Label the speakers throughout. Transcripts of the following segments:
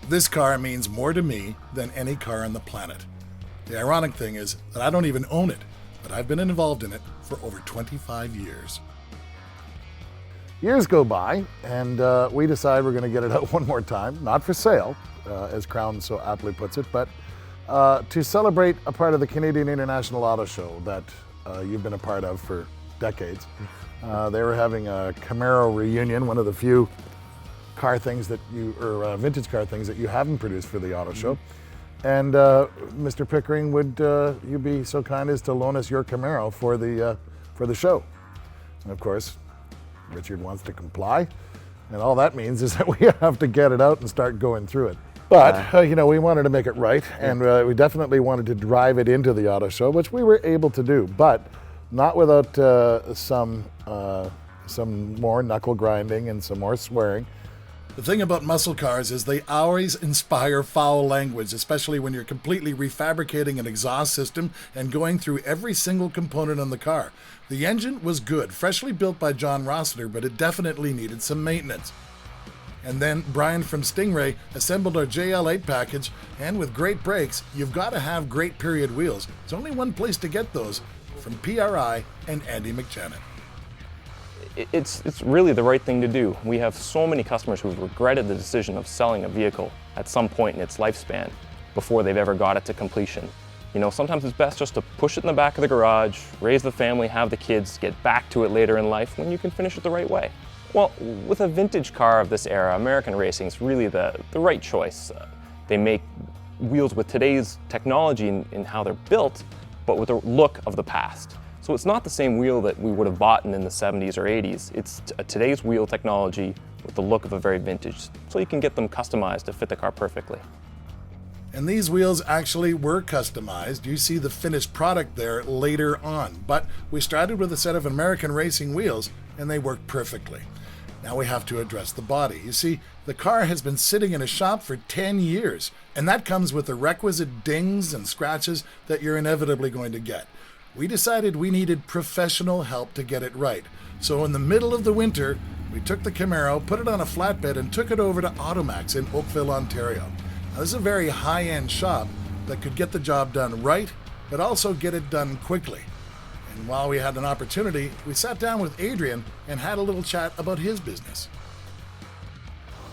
Speaker 1: This car means more to me than any car on the planet. The ironic thing is that I don't even own it, but I've been involved in it for over 25 years. Years go by, and we decide we're going to get it out one more time, not for sale, as Crown so aptly puts it, but to celebrate a part of the Canadian International Auto Show that you've been a part of for decades. They were having a Camaro reunion, one of the few car things that vintage car things that you haven't produced for the auto show. And Mr. Pickering, would you be so kind as to loan us your Camaro for the show? And of course, Richard wants to comply, and all that means is that we have to get it out and start going through it. But we wanted to make it right, and we definitely wanted to drive it into the auto show, which we were able to do, but not without some more knuckle grinding and some more swearing. The thing about muscle cars is they always inspire foul language, especially when you're completely refabricating an exhaust system and going through every single component on the car. The engine was good, freshly built by John Rossiter, but it definitely needed some maintenance. And then Brian from Stingray assembled our JL8 package, and with great brakes, you've got to have great period wheels. There's only one place to get those, from PRI and Andy McJanet.
Speaker 2: It's really the right thing to do. We have so many customers who've regretted the decision of selling a vehicle at some point in its lifespan before they've ever got it to completion. Sometimes it's best just to push it in the back of the garage, raise the family, have the kids, get back to it later in life when you can finish it the right way. Well, with a vintage car of this era, American Racing is really the right choice. They make wheels with today's technology in how they're built, but with the look of the past. So it's not the same wheel that we would have bought in the 70s or 80s. It's today's wheel technology with the look of a very vintage, so you can get them customized to fit the car perfectly.
Speaker 1: And these wheels actually were customized. You see the finished product there later on. But we started with a set of American Racing wheels, and they worked perfectly. Now we have to address the body. You see, the car has been sitting in a shop for 10 years, and that comes with the requisite dings and scratches that you're inevitably going to get. We decided we needed professional help to get it right. So in the middle of the winter, we took the Camaro, put it on a flatbed, and took it over to Automax in Oakville, Ontario. Now, this is a very high-end shop that could get the job done right, but also get it done quickly. And while we had an opportunity, we sat down with Adrian and had a little chat about his business.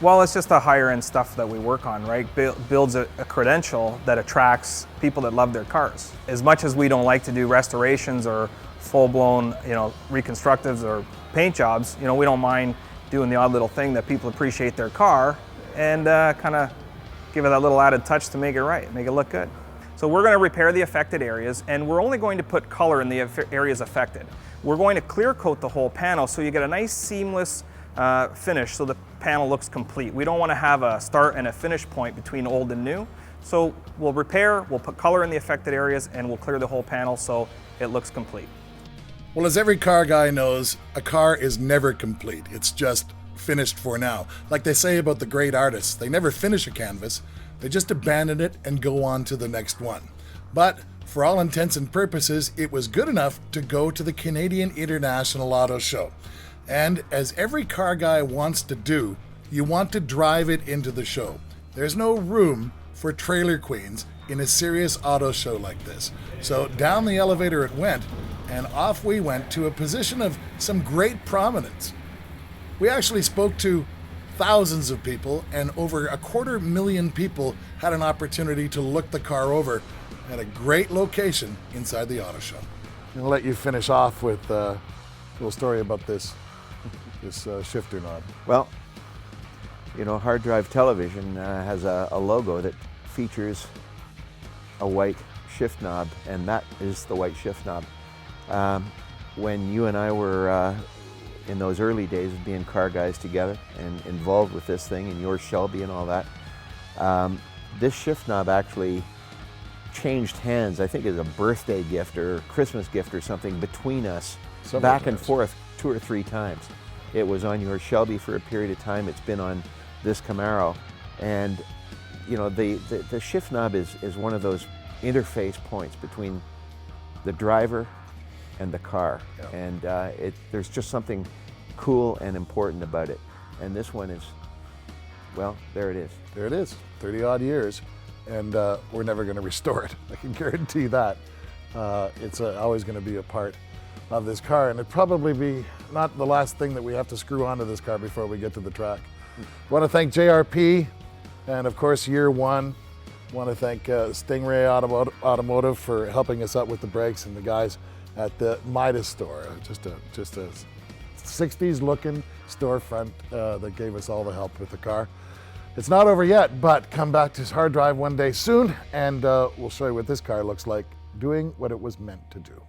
Speaker 3: Well, it's just the higher end stuff that we work on, right? Builds a credential that attracts people that love their cars. As much as we don't like to do restorations or full-blown, reconstructives or paint jobs, we don't mind doing the odd little thing that people appreciate their car and kind of give it that little added touch to make it right, make it look good. So we're going to repair the affected areas, and we're only going to put color in the areas affected. We're going to clear coat the whole panel so you get a nice seamless finish so the panel looks complete. We don't want to have a start and a finish point between old and new. So we'll repair, we'll put color in the affected areas, and we'll clear the whole panel so it looks complete.
Speaker 1: Well, as every car guy knows, a car is never complete. It's just finished for now. Like they say about the great artists, they never finish a canvas, they just abandon it and go on to the next one. But for all intents and purposes, it was good enough to go to the Canadian International Auto Show. And as every car guy wants to do, you want to drive it into the show. There's no room for trailer queens in a serious auto show like this. So down the elevator it went, and off we went to a position of some great prominence. We actually spoke to thousands of people, and over 250,000 people had an opportunity to look the car over at a great location inside the auto show. I'm gonna let you finish off with a little story about this shifter knob.
Speaker 4: Well, Hard Drive Television has a logo that features a white shift knob, and that is the white shift knob. When you and I were in those early days of being car guys together and involved with this thing, and your Shelby and all that, this shift knob actually changed hands, I think as a birthday gift or Christmas gift or something, between us, back and forth 2 or 3 times. It was on your Shelby for a period of time, it's been on this Camaro, and the shift knob is one of those interface points between the driver and the car. Yeah. And there's just something cool and important about it. And this one is well, there it is.
Speaker 1: There it is, 30 odd years, and we're never going to restore it. I can guarantee that. It's always going to be a part of this car, and it'd probably be not the last thing that we have to screw onto this car before we get to the track. I want to thank JRP, and of course Year One. I want to thank Stingray Automotive for helping us out with the brakes, and the guys at the Midas store. Just a 60s looking storefront that gave us all the help with the car. It's not over yet, but come back to Hard Drive one day soon, and we'll show you what this car looks like doing what it was meant to do.